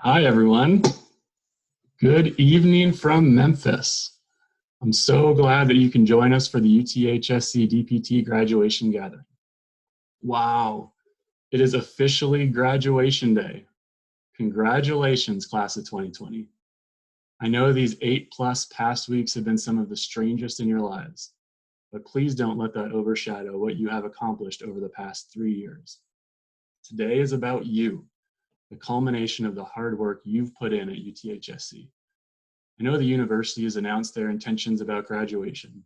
Hi, everyone. Good evening from Memphis. I'm so glad that you can join us for the UTHSC DPT graduation gathering. Wow, it is officially graduation day. Congratulations, class of 2020. I know these 8+ past weeks have been some of the strangest in your lives, but please don't let that overshadow what you have accomplished over the past 3 years. Today is about you, the culmination of the hard work you've put in at UTHSC. I know the university has announced their intentions about graduation,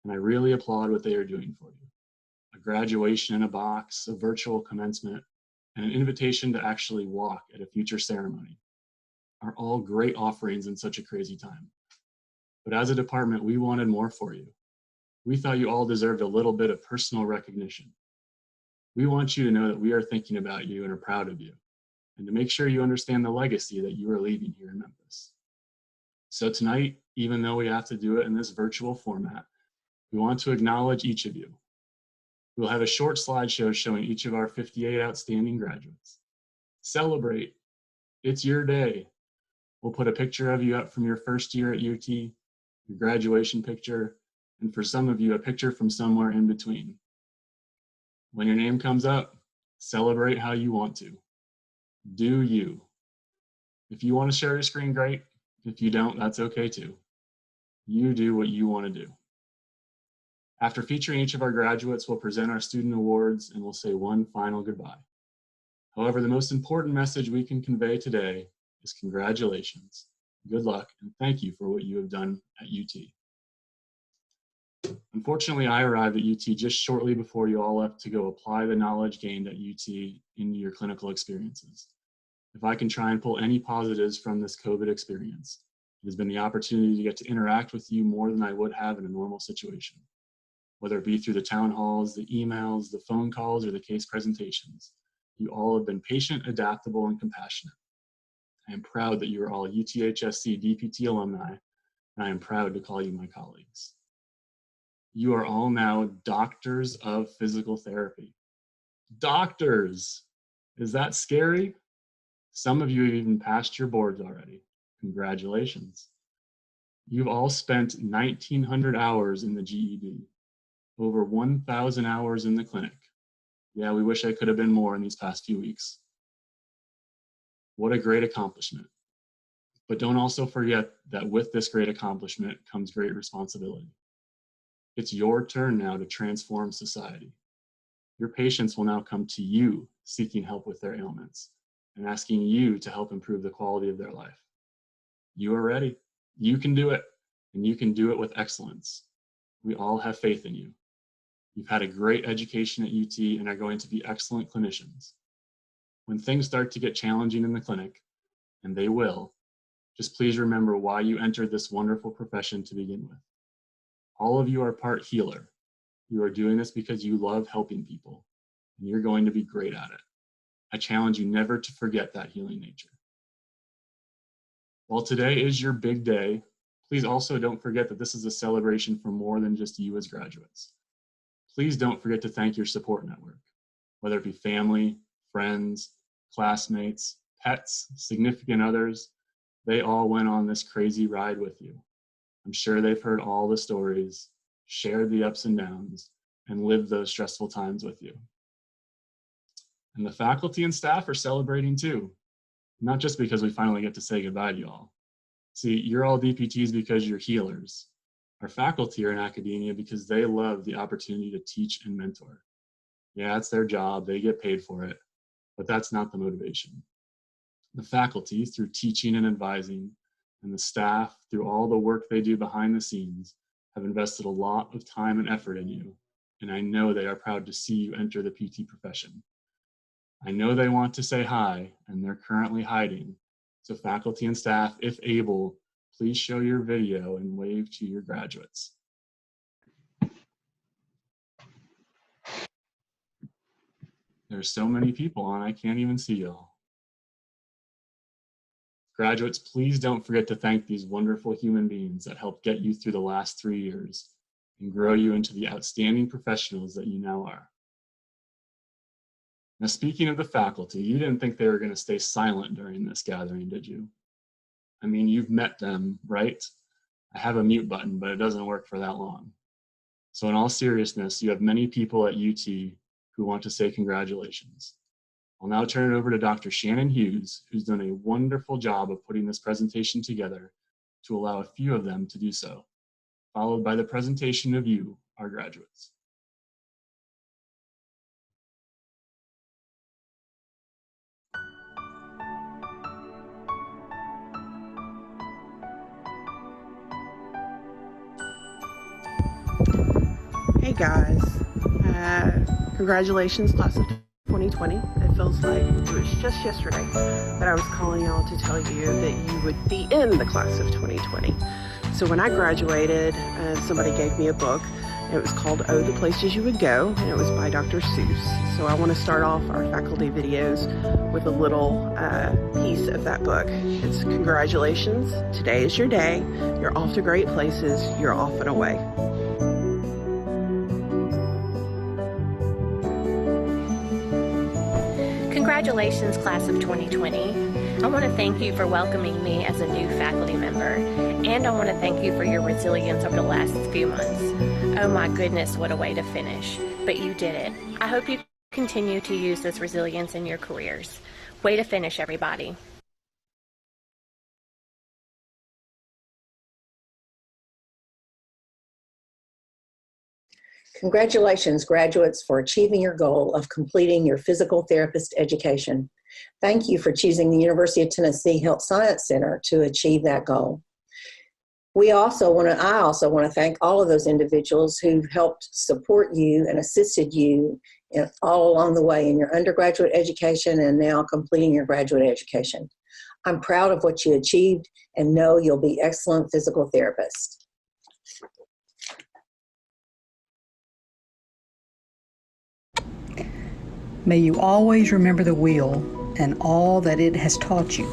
and I really applaud what they are doing for you. A graduation in a box, a virtual commencement, and an invitation to actually walk at a future ceremony are all great offerings in such a crazy time. But as a department, we wanted more for you. We thought you all deserved a little bit of personal recognition. We want you to know that we are thinking about you and are proud of you, and to make sure you understand the legacy that you are leaving here in Memphis. So tonight, even though we have to do it in this virtual format, we want to acknowledge each of you. We'll have a short slideshow showing each of our 58 outstanding graduates. Celebrate. It's your day. We'll put a picture of you up from your first year at UT, your graduation picture, and for some of you, a picture from somewhere in between. When your name comes up, celebrate how you want to. Do you. If you want to share your screen, great. If you don't, that's okay too. You do what you want to do. After featuring each of our graduates, we'll present our student awards and we'll say one final goodbye. However, the most important message we can convey today is congratulations, good luck, and thank you for what you have done at UT. Unfortunately, I arrived at UT just shortly before you all left to go apply the knowledge gained at UT into your clinical experiences. If I can try and pull any positives from this COVID experience, it has been the opportunity to get to interact with you more than I would have in a normal situation. Whether it be through the town halls, the emails, the phone calls, or the case presentations, you all have been patient, adaptable, and compassionate. I am proud that you are all UTHSC DPT alumni, and I am proud to call you my colleagues. You are all now doctors of physical therapy. Doctors! Is that scary? Some of you have even passed your boards already. Congratulations. You've all spent 1,900 hours in the GED, over 1,000 hours in the clinic. Yeah, we wish I could have been more in these past few weeks. What a great accomplishment. But don't also forget that with this great accomplishment comes great responsibility. It's your turn now to transform society. Your patients will now come to you seeking help with their ailments and asking you to help improve the quality of their life. You are ready. You can do it, and you can do it with excellence. We all have faith in you. You've had a great education at UT and are going to be excellent clinicians. When things start to get challenging in the clinic, and they will, just please remember why you entered this wonderful profession to begin with. All of you are part healer. You are doing this because you love helping people, and you're going to be great at it. I challenge you never to forget that healing nature. While today is your big day, please also don't forget that this is a celebration for more than just you as graduates. Please don't forget to thank your support network, whether it be family, friends, classmates, pets, significant others. They all went on this crazy ride with you. I'm sure they've heard all the stories, shared the ups and downs, and lived those stressful times with you. And the faculty and staff are celebrating too, not just because we finally get to say goodbye to you all. See, you're all DPTs because you're healers. Our faculty are in academia because they love the opportunity to teach and mentor. Yeah, it's their job, they get paid for it, but that's not the motivation. The faculty, through teaching and advising, and the staff, through all the work they do behind the scenes, have invested a lot of time and effort in you, and I know they are proud to see you enter the PT profession. I know they want to say hi, and they're currently hiding, so faculty and staff, if able, please show your video and wave to your graduates. There's so many people on, I can't even see y'all. Graduates, please don't forget to thank these wonderful human beings that helped get you through the last 3 years and grow you into the outstanding professionals that you now are. Now, speaking of the faculty, you didn't think they were going to stay silent during this gathering, did you? I mean, you've met them, right? I have a mute button, but it doesn't work for that long. So in all seriousness, you have many people at UT who want to say congratulations. I'll now turn it over to Dr. Shannon Hughes, who's done a wonderful job of putting this presentation together to allow a few of them to do so, followed by the presentation of you, our graduates. Hey guys, congratulations class of 2020. It feels like it was just yesterday that I was calling y'all to tell you that you would be in the class of 2020. So when I graduated, somebody gave me a book. It was called Oh, the Places You Would Go, and it was by Dr. Seuss. So I want to start off our faculty videos with a little piece of that book. It's congratulations, today is your day, you're off to great places, you're off and away. Congratulations, class of 2020. I want to thank you for welcoming me as a new faculty member, and I want to thank you for your resilience over the last few months. Oh my goodness, what a way to finish, but you did it. I hope you continue to use this resilience in your careers. Way to finish, everybody. Congratulations, graduates, for achieving your goal of completing your physical therapist education. Thank you for choosing the University of Tennessee Health Science Center to achieve that goal. I also want to thank all of those individuals who've helped support you and assisted you all along the way in your undergraduate education and now completing your graduate education. I'm proud of what you achieved and know you'll be excellent physical therapists. May you always remember the wheel and all that it has taught you.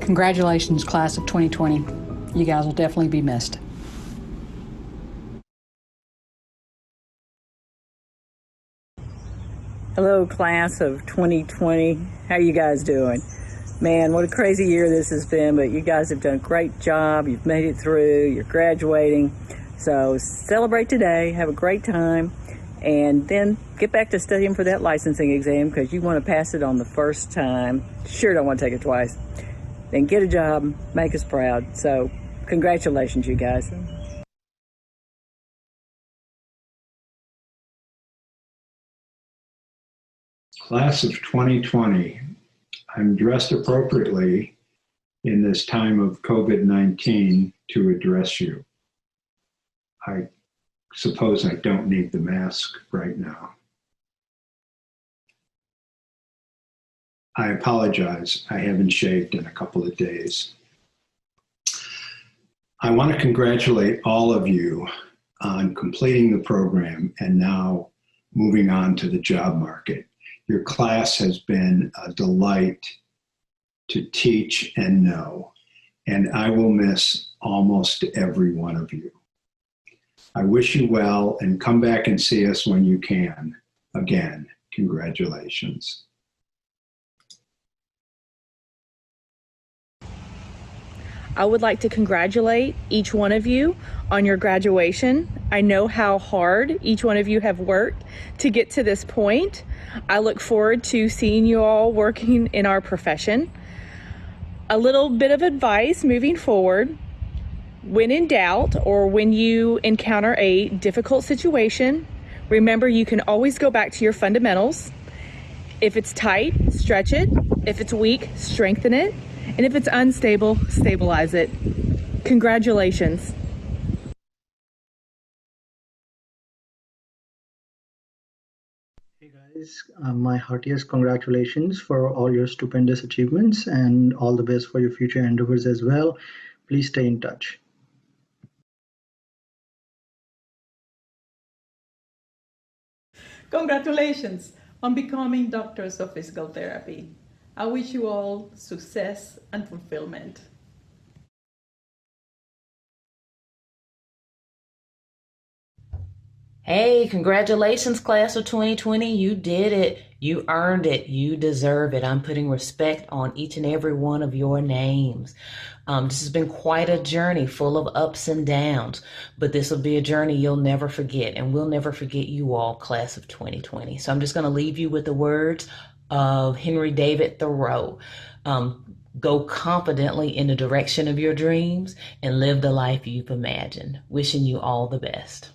Congratulations, class of 2020. You guys will definitely be missed. Hello, class of 2020. How you guys doing? Man, what a crazy year this has been, but you guys have done a great job. You've made it through. You're graduating. So celebrate today. Have a great time. And then get back to studying for that licensing exam because you want to pass it on the first time. Sure don't want to take it twice. Then get a job, make us proud. So congratulations, you guys. Class of 2020, I'm dressed appropriately in this time of COVID-19 to address you. I suppose I don't need the mask right now. I apologize, I haven't shaved in a couple of days. I want to congratulate all of you on completing the program and now moving on to the job market. Your class has been a delight to teach and know, and I will miss almost every one of you. I wish you well and come back and see us when you can. Again, congratulations. I would like to congratulate each one of you on your graduation. I know how hard each one of you have worked to get to this point. I look forward to seeing you all working in our profession. A little bit of advice moving forward: when in doubt or when you encounter a difficult situation, remember you can always go back to your fundamentals. If it's tight, stretch it. If it's weak, strengthen it. And if it's unstable, stabilize it. Congratulations. Hey guys, my heartiest congratulations for all your stupendous achievements and all the best for your future endeavors as well. Please stay in touch. Congratulations on becoming doctors of physical therapy. I wish you all success and fulfillment. Hey, congratulations, class of 2020. You did it. You earned it. You deserve it. I'm putting respect on each and every one of your names. This has been quite a journey full of ups and downs, but this will be a journey you'll never forget, and we'll never forget you all, class of 2020. So I'm just going to leave you with the words of Henry David Thoreau. Go confidently in the direction of your dreams and live the life you've imagined. Wishing you all the best.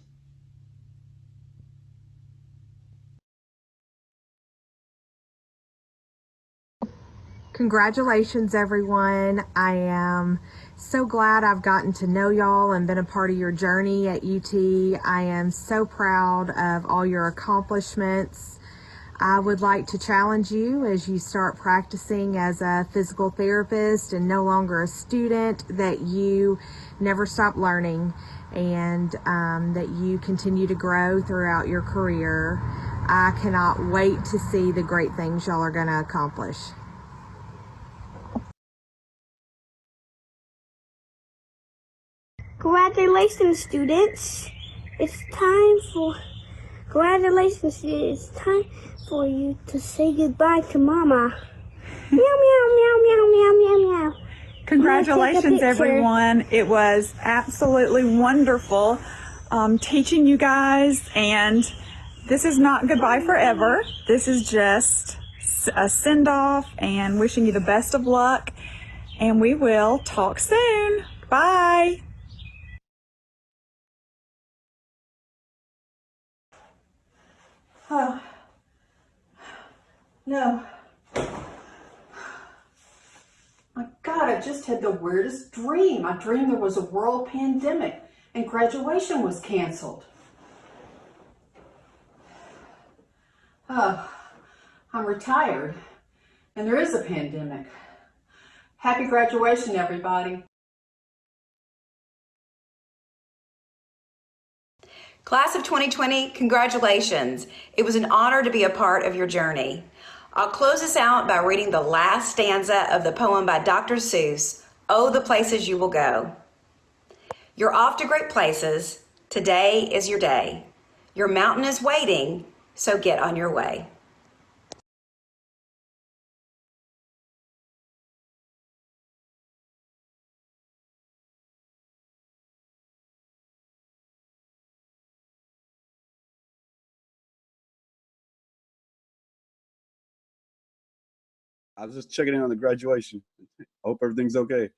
Congratulations, everyone. I am so glad I've gotten to know y'all and been a part of your journey at UT. I am so proud of all your accomplishments. I would like to challenge you as you start practicing as a physical therapist and no longer a student, that you never stop learning and that you continue to grow throughout your career. I cannot wait to see the great things y'all are going to accomplish. Congratulations, students. It's time for you to say goodbye to Mama. Meow, meow, meow, meow, meow, meow, meow. Congratulations, everyone. It was absolutely wonderful teaching you guys, and this is not goodbye forever. This is just a send-off and wishing you the best of luck, and we will talk soon. Bye. Oh, no. My God, I just had the weirdest dream. I dreamed there was a world pandemic and graduation was canceled. Oh, I'm retired and there is a pandemic. Happy graduation, everybody. Class of 2020, congratulations. It was an honor to be a part of your journey. I'll close this out by reading the last stanza of the poem by Dr. Seuss, Oh, the Places You Will Go. You're off to great places. Today is your day. Your mountain is waiting, so get on your way. I was just checking in on the graduation. Hope everything's okay.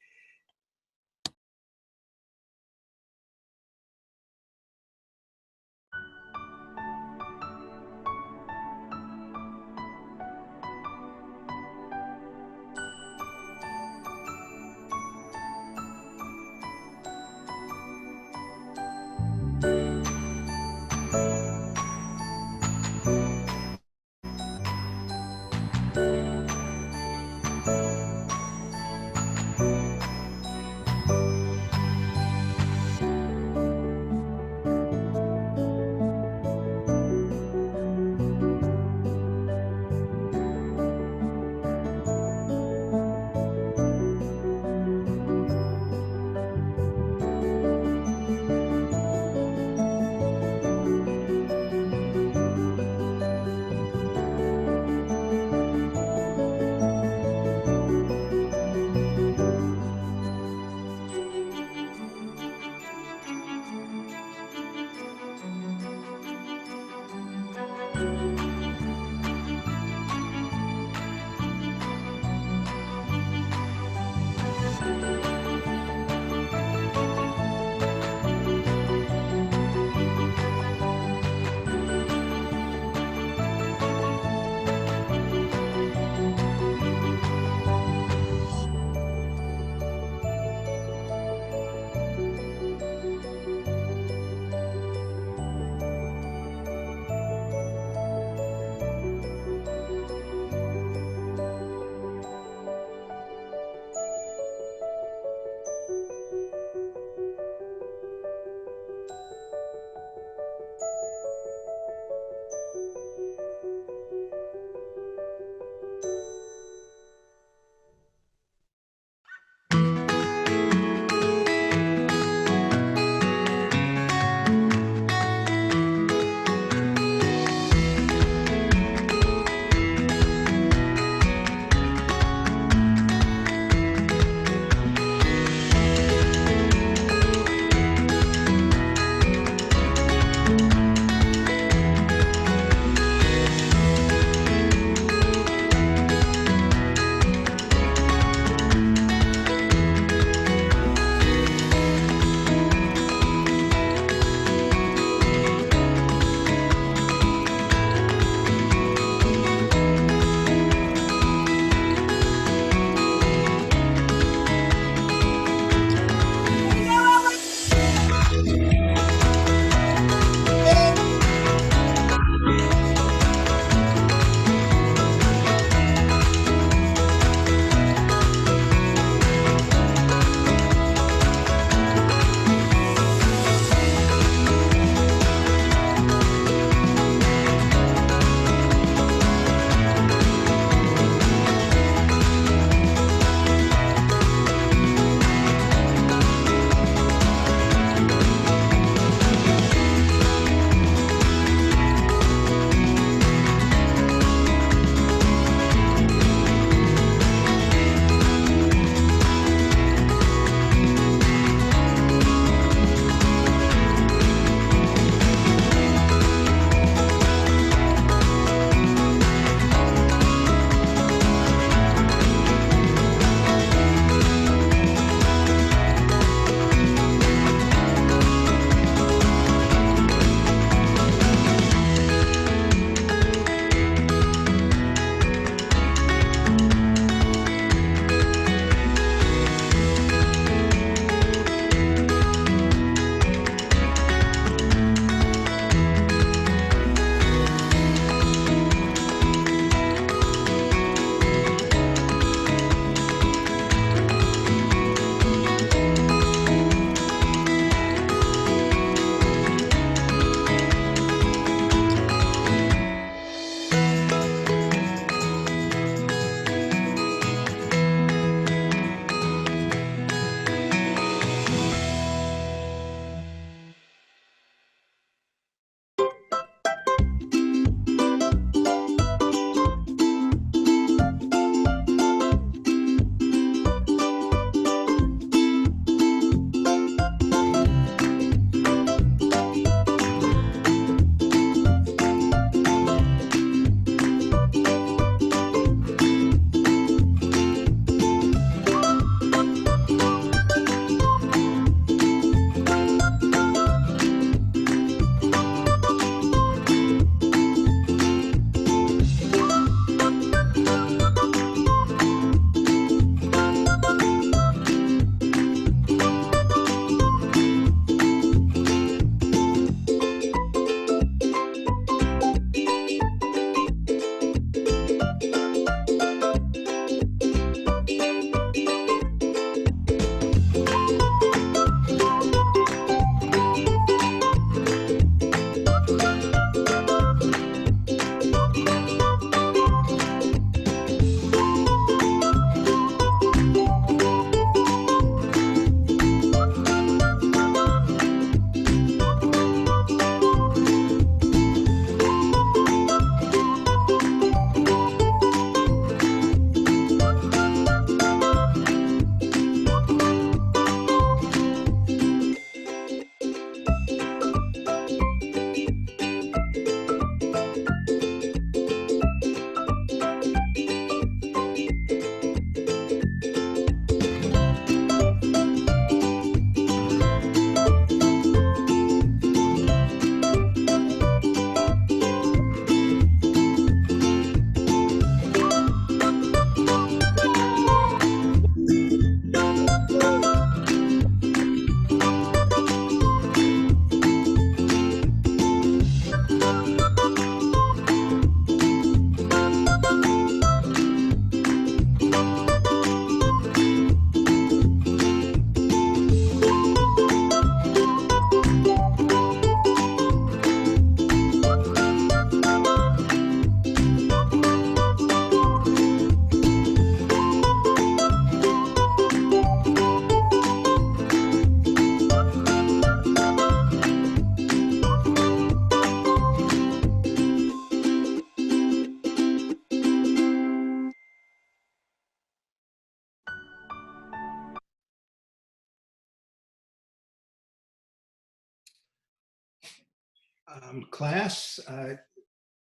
Class,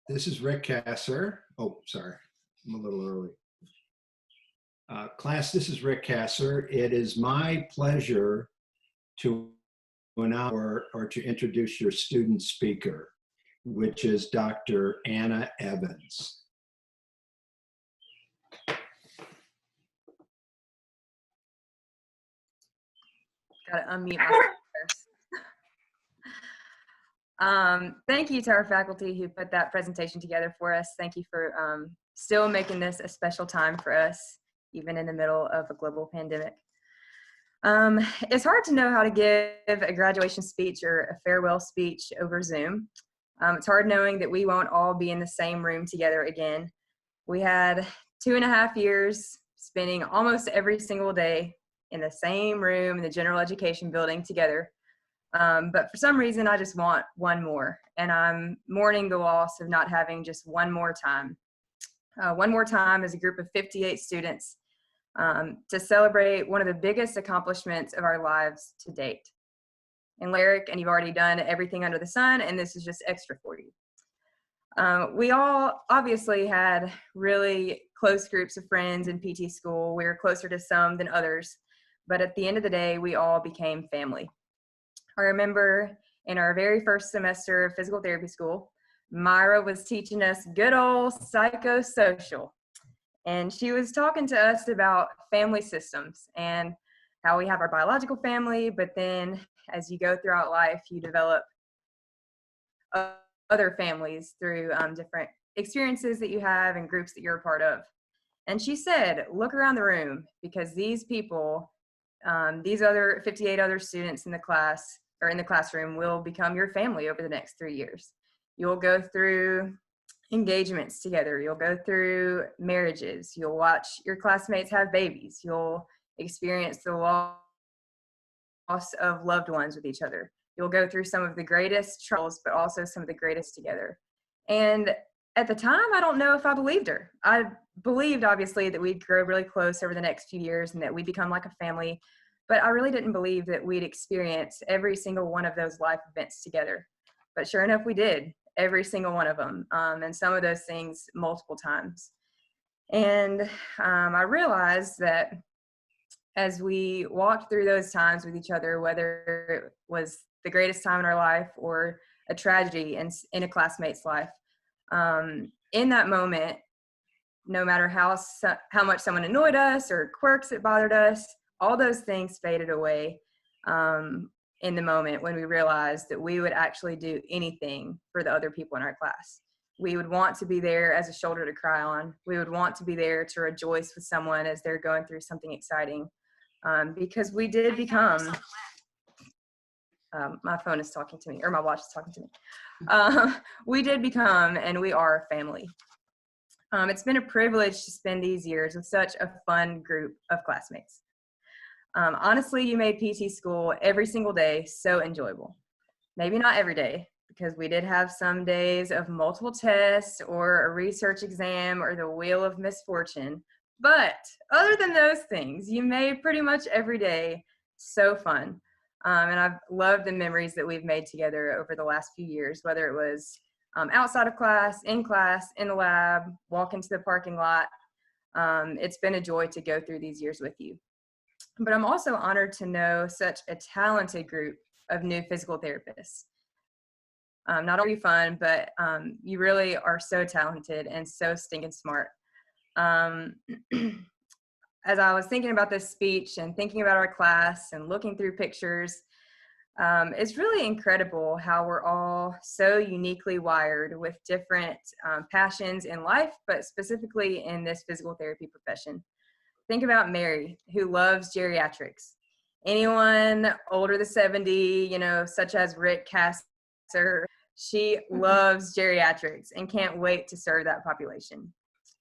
this is Rick Kasser. Oh, sorry, I'm a little early. Class, this is Rick Kasser. It is my pleasure to announce or to introduce your student speaker, which is Dr. Anna Evans. Got to unmute myself first. Thank you to our faculty who put that presentation together for us. Thank you for still making this a special time for us, even in the middle of a global pandemic. It's hard to know how to give a graduation speech or a farewell speech over Zoom. It's hard knowing that we won't all be in the same room together again. We had 2.5 years spending almost every single day in the same room in the general education building together. But for some reason, I just want one more, and I'm mourning the loss of not having just one more time. One more time as a group of 58 students to celebrate one of the biggest accomplishments of our lives to date. And Lyric, and you've already done everything under the sun, and this is just extra for you. We all obviously had really close groups of friends in PT school. We were closer to some than others, but at the end of the day, we all became family. I remember in our very first semester of physical therapy school, Myra was teaching us good old psychosocial. And she was talking to us about family systems and how we have our biological family, but then as you go throughout life, you develop other families through different experiences that you have and groups that you're a part of. And she said, look around the room, because these people, these other 58 other students in the class or in the classroom will become your family over the next 3 years. You'll go through engagements together. You'll go through marriages. You'll watch your classmates have babies. You'll experience the loss of loved ones with each other. You'll go through some of the greatest troubles, but also some of the greatest together. And at the time, I don't know if I believed her. I believed, obviously, that we'd grow really close over the next few years and that we'd become like a family. But I really didn't believe that we'd experience every single one of those life events together. But sure enough, we did, every single one of them, and some of those things multiple times. And I realized that as we walked through those times with each other, whether it was the greatest time in our life or a tragedy in a classmate's life, in that moment, no matter how much someone annoyed us or quirks that bothered us, all those things faded away in the moment when we realized that we would actually do anything for the other people in our class. We would want to be there as a shoulder to cry on. We would want to be there to rejoice with someone as they're going through something exciting. Because we did become, my phone is talking to me, or my watch is talking to me. We did become, and we are family. It's been a privilege to spend these years with such a fun group of classmates. Honestly, you made PT school every single day so enjoyable. Maybe not every day, because we did have some days of multiple tests or a research exam or the wheel of misfortune. But other than those things, you made pretty much every day so fun. And I've loved the memories that we've made together over the last few years, whether it was outside of class, in the lab, walking to the parking lot. It's been a joy to go through these years with you. But I'm also honored to know such a talented group of new physical therapists. Not only fun, but you really are so talented and so stinking smart. As I was thinking about this speech and thinking about our class and looking through pictures, it's really incredible how we're all so uniquely wired with different passions in life, but specifically in this physical therapy profession. Think about Mary, who loves geriatrics. Anyone older than 70, such as Rick Kasser, she loves geriatrics and can't wait to serve that population.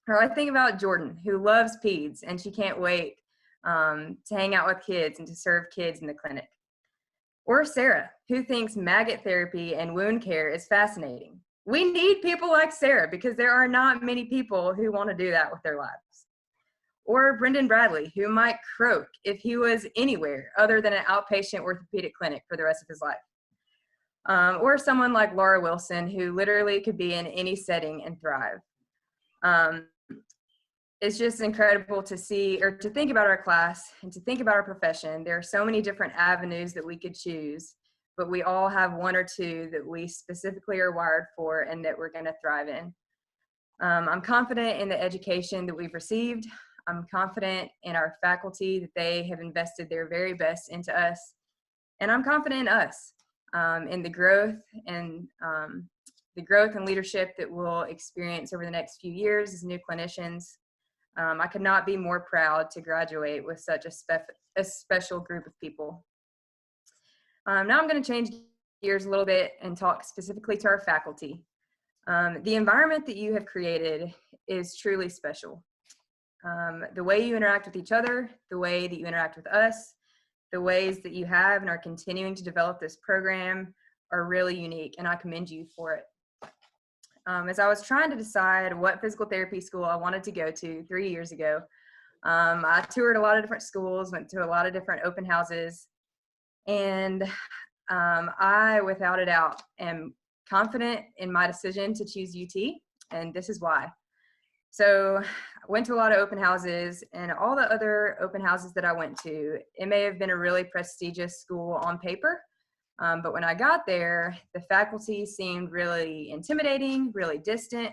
Or I think about Jordan, who loves peds, and she can't wait to hang out with kids and to serve kids in the clinic. Or Sarah, who thinks maggot therapy and wound care is fascinating. We need people like Sarah because there are not many people who want to do that with their lives. Or Brendan Bradley, who might croak if he was anywhere other than an outpatient orthopedic clinic for the rest of his life. or someone like Laura Wilson, who literally could be in any setting and thrive. It's just incredible to see or to think about our class and to think about our profession. There are so many different avenues that we could choose, but we all have one or two that we specifically are wired for and that we're going to thrive in. I'm confident in the education that we've received. I'm confident in our faculty that they have invested their very best into us. And I'm confident in us, in the growth and leadership that we'll experience over the next few years as new clinicians. I could not be more proud to graduate with such a special group of people. Now I'm going to change gears a little bit and talk specifically to our faculty. The environment that you have created is truly special. The way you interact with each other, the way that you interact with us, the ways that you have and are continuing to develop this program are really unique, and I commend you for it. As I was trying to decide what physical therapy school I wanted to go to 3 years ago, I toured a lot of different schools, went to a lot of different open houses, and I, without a doubt, am confident in my decision to choose UT, and this is why. So I went to a lot of open houses, and all the other open houses that I went to, it may have been a really prestigious school on paper, but when I got there, the faculty seemed really intimidating, really distant.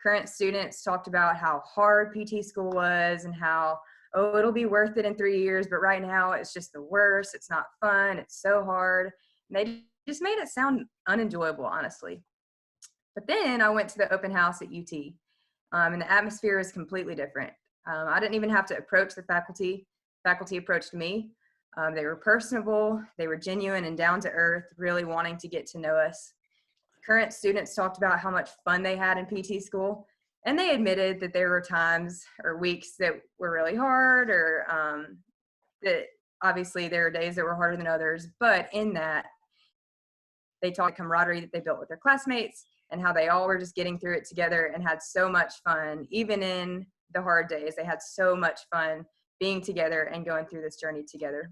Current students talked about how hard PT school was and how, oh, it'll be worth it in 3 years, but right now it's just the worst. It's not fun. It's so hard. And they just made it sound unenjoyable, honestly. But then I went to the open house at UT, and the atmosphere was completely different. I didn't even have to approach the faculty. Faculty approached me. They were personable, they were genuine and down to earth, really wanting to get to know us. Current students talked about how much fun they had in PT school, and they admitted that there were times or weeks that were really hard, or that obviously there are days that were harder than others, but in that, they talked camaraderie that they built with their classmates and how they all were just getting through it together and had so much fun. Even in the hard days, they had so much fun being together and going through this journey together.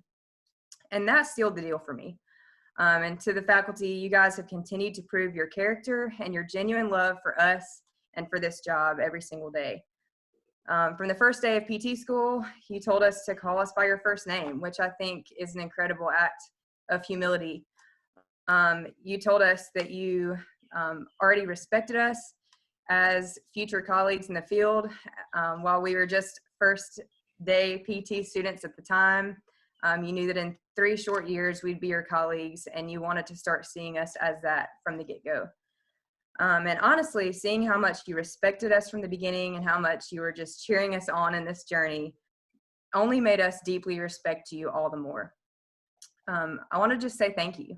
And that sealed the deal for me. And to the faculty, you guys have continued to prove your character and your genuine love for us and for this job every single day. From the first day of PT school, you told us to call us by your first name, which I think is an incredible act of humility. You told us that you already respected us as future colleagues in the field. While we were just first day PT students at the time, you knew that in 3 short years we'd be your colleagues, and you wanted to start seeing us as that from the get-go. And honestly, seeing how much you respected us from the beginning and how much you were just cheering us on in this journey only made us deeply respect you all the more. I want to just say thank you.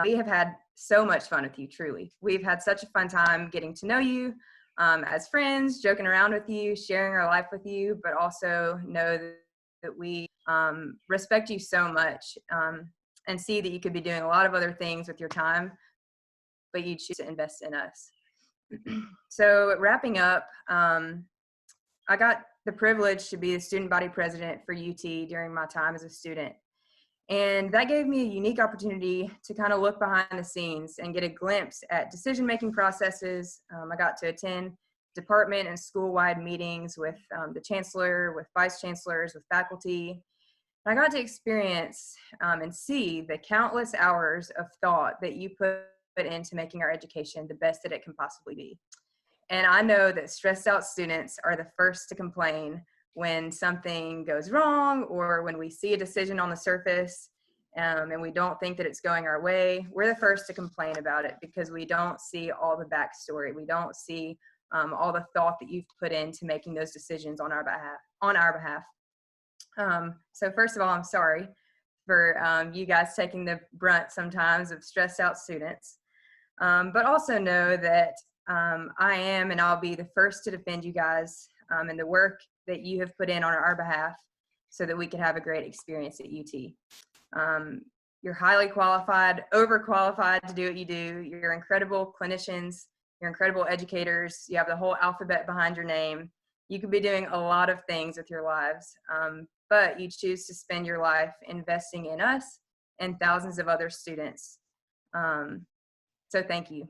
We have had so much fun with you, truly. We've had such a fun time getting to know you as friends, joking around with you, sharing our life with you, but also know that we respect you so much and see that you could be doing a lot of other things with your time, but you choose to invest in us. So wrapping up, I got the privilege to be the student body president for UT during my time as a student. And that gave me a unique opportunity to kind of look behind the scenes and get a glimpse at decision-making processes. I got to attend department and school-wide meetings with the chancellor, with vice chancellors, with faculty. I got to experience and see the countless hours of thought that you put into making our education the best that it can possibly be. And I know that stressed out students are the first to complain when something goes wrong or when we see a decision on the surface and we don't think that it's going our way. We're the first to complain about it because we don't see all the backstory. We don't see all the thought that you've put into making those decisions on our behalf. So first of all, I'm sorry for you guys taking the brunt sometimes of stressed out students, but also know that I am and I'll be the first to defend you guys and the work that you have put in on our behalf so that we can have a great experience at UT. You're highly qualified, overqualified to do what you do. You're incredible clinicians. You're incredible educators. You have the whole alphabet behind your name. You could be doing a lot of things with your lives, but you choose to spend your life investing in us and thousands of other students So thank you.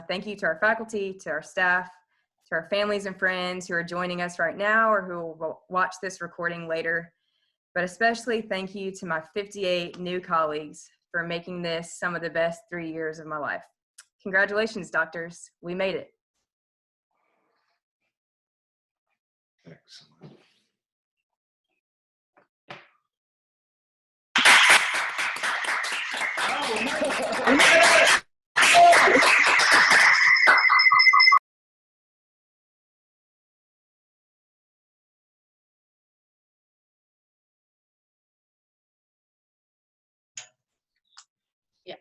Thank you to our faculty, to our staff, to our families and friends who are joining us right now or who will watch this recording later. But especially thank you to my 58 new colleagues for making this some of the best 3 years of my life. Congratulations, doctors. We made it. Excellent. Yeah.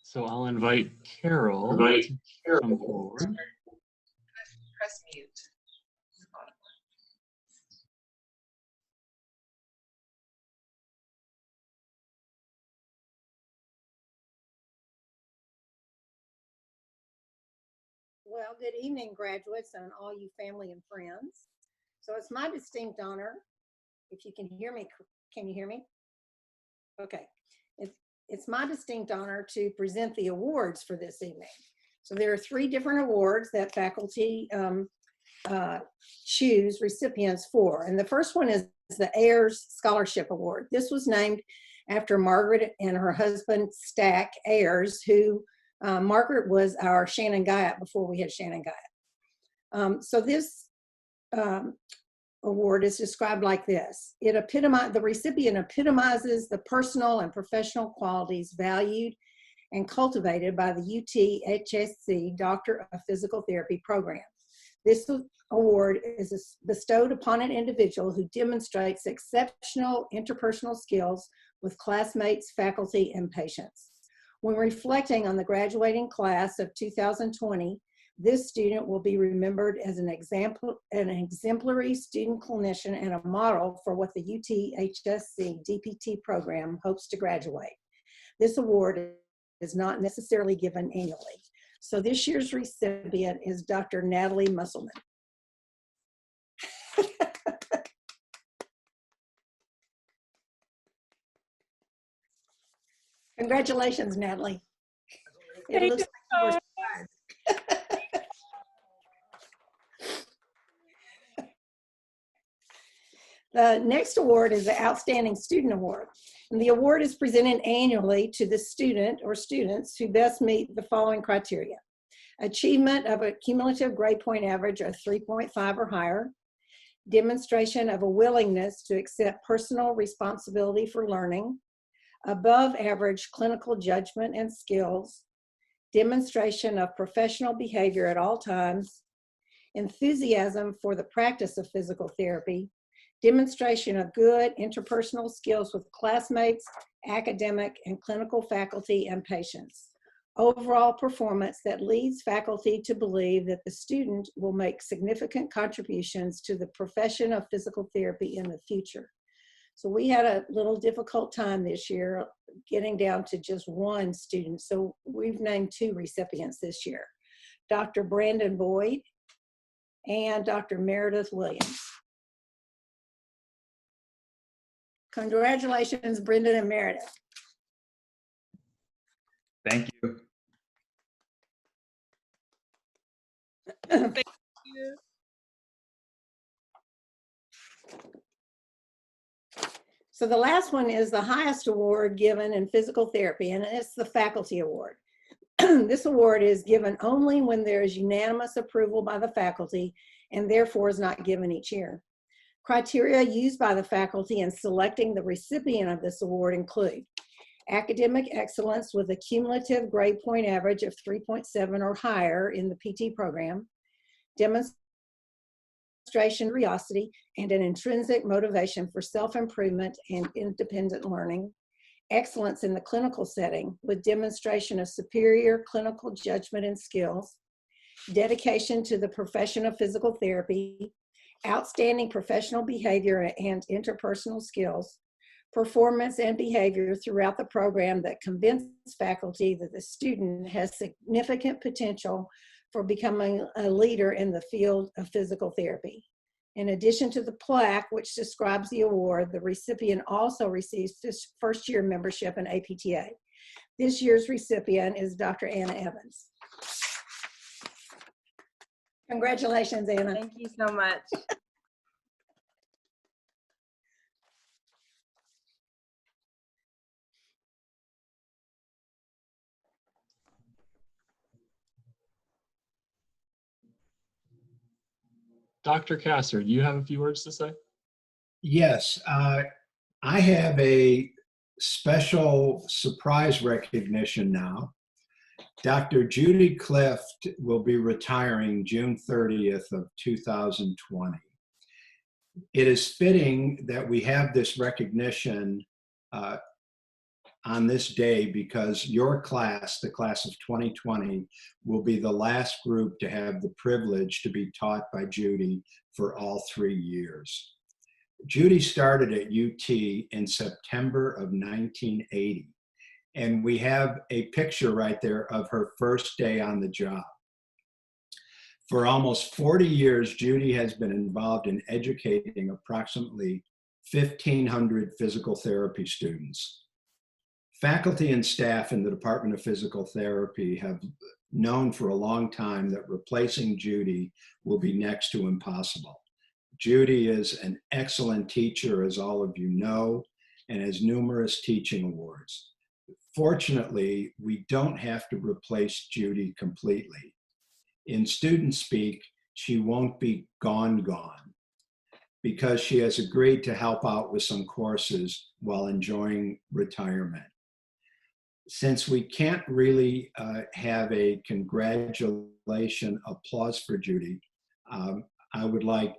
So I'll invite Carol to come forward. Press mute. Well, good evening, graduates and all you family and friends. So it's my distinct honor, if you can hear me, can you hear me? Okay. It's my distinct honor to present the awards for this evening. So there are 3 different awards that faculty choose recipients for. And the first one is the Ayers Scholarship Award. This was named after Margaret and her husband, Stack Ayers, who Margaret was our Shannon Guyot before we had Shannon Guyot. So this award is described like this. The recipient epitomizes the personal and professional qualities valued and cultivated by the UTHSC Doctor of Physical Therapy program. This award is bestowed upon an individual who demonstrates exceptional interpersonal skills with classmates, faculty, and patients. When reflecting on the graduating class of 2020, this student will be remembered as an exemplary student clinician and a model for what the UTHSC DPT program hopes to graduate. This award is not necessarily given annually. So this year's recipient is Dr. Natalie Musselman. Congratulations, Natalie. It looks like you were surprised. The next award is the Outstanding Student Award. And the award is presented annually to the student or students who best meet the following criteria. Achievement of a cumulative grade point average of 3.5 or higher, demonstration of a willingness to accept personal responsibility for learning, above average clinical judgment and skills, demonstration of professional behavior at all times, enthusiasm for the practice of physical therapy, demonstration of good interpersonal skills with classmates, academic and clinical faculty and patients. Overall performance that leads faculty to believe that the student will make significant contributions to the profession of physical therapy in the future. So we had a little difficult time this year getting down to just 1 student. So we've named 2 recipients this year, Dr. Brandon Boyd and Dr. Meredith Williams. Congratulations, Brendan and Meredith. Thank you. Thank you. So the last one is the highest award given in physical therapy, and it's the Faculty Award. This award is given only when there is unanimous approval by the faculty and therefore is not given each year. Criteria used by the faculty in selecting the recipient of this award include academic excellence with a cumulative grade point average of 3.7 or higher in the PT program, demonstration of curiosity and an intrinsic motivation for self-improvement and independent learning, excellence in the clinical setting with demonstration of superior clinical judgment and skills, dedication to the profession of physical therapy, outstanding professional behavior and interpersonal skills, performance and behavior throughout the program that convince faculty that the student has significant potential for becoming a leader in the field of physical therapy. In addition to the plaque, which describes the award, the recipient also receives first-year membership in APTA. This year's recipient is Dr. Anna Evans. Congratulations, Anna. Thank you so much. Dr. Kasser, do you have a few words to say? Yes, I have a special surprise recognition now. Dr. Judy Clift will be retiring June 30th of 2020. It is fitting that we have this recognition on this day because your class, the class of 2020, will be the last group to have the privilege to be taught by Judy for all 3 years. Judy started at UT in September of 1980, and we have a picture right there of her first day on the job. For almost 40 years, Judy has been involved in educating approximately 1,500 physical therapy students. Faculty and staff in the Department of Physical Therapy have known for a long time that replacing Judy will be next to impossible. Judy is an excellent teacher, as all of you know, and has numerous teaching awards. Fortunately, we don't have to replace Judy completely. In student speak, she won't be gone, because she has agreed to help out with some courses while enjoying retirement. Since we can't really have a congratulation applause for Judy, I would like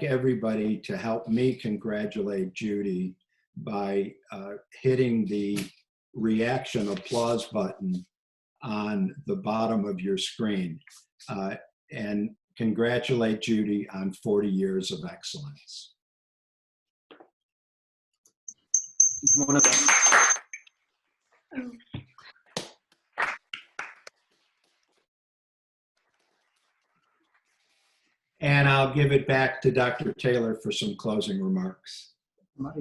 everybody to help me congratulate Judy by hitting the reaction applause button on the bottom of your screen and congratulate Judy on 40 years of excellence. One of them. And I'll give it back to Dr. Taylor for some closing remarks. All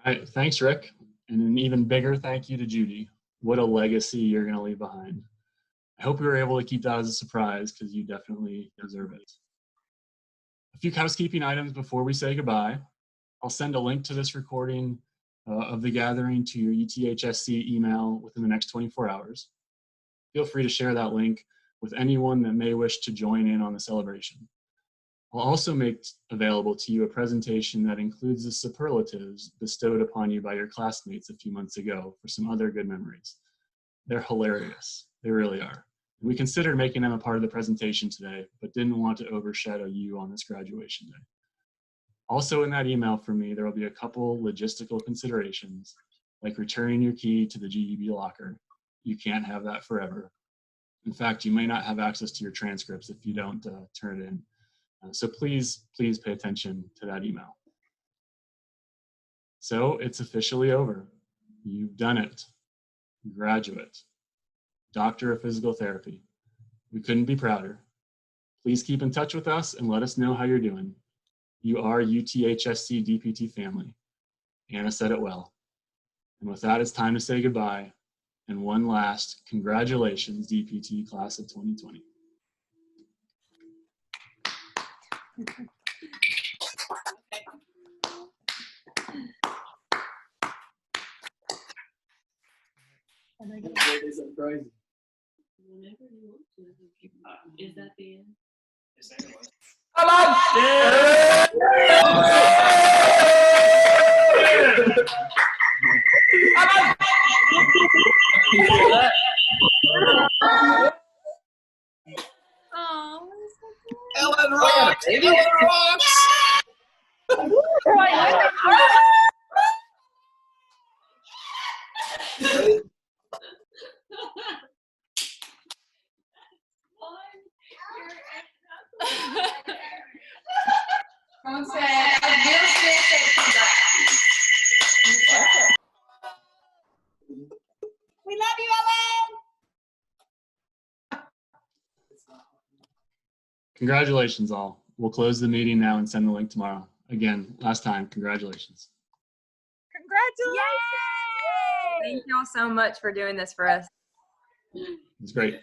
right, thanks, Rick. And an even bigger thank you to Judy. What a legacy you're going to leave behind. I hope we were able to keep that as a surprise because you definitely deserve it. A few housekeeping items before we say goodbye. I'll send a link to this recording of the gathering to your UTHSC email within the next 24 hours. Feel free to share that link with anyone that may wish to join in on the celebration. I'll also make available to you a presentation that includes the superlatives bestowed upon you by your classmates a few months ago for some other good memories. They're hilarious, they really are. We considered making them a part of the presentation today, but didn't want to overshadow you on this graduation day. Also in that email from me, there will be a couple logistical considerations, like returning your key to the GEB locker. You can't have that forever. In fact, you may not have access to your transcripts if you don't turn it in. So please pay attention to that email. So it's officially over. You've done it. Graduate. Doctor of Physical Therapy. We couldn't be prouder. Please keep in touch with us and let us know how you're doing. You are UTHSC DPT family. Anna said it well. And with that, it's time to say goodbye. And one last congratulations, DPT class of 2020. Is that the end? Come on! Ellen rocks! Ellen rocks! Mom said, Bill Smith said congrats. We love you, Ellen. Congratulations all. We'll close the meeting now and send the link tomorrow. Again, last time, congratulations. Congratulations! Thank y'all so much for doing this for us. It's great.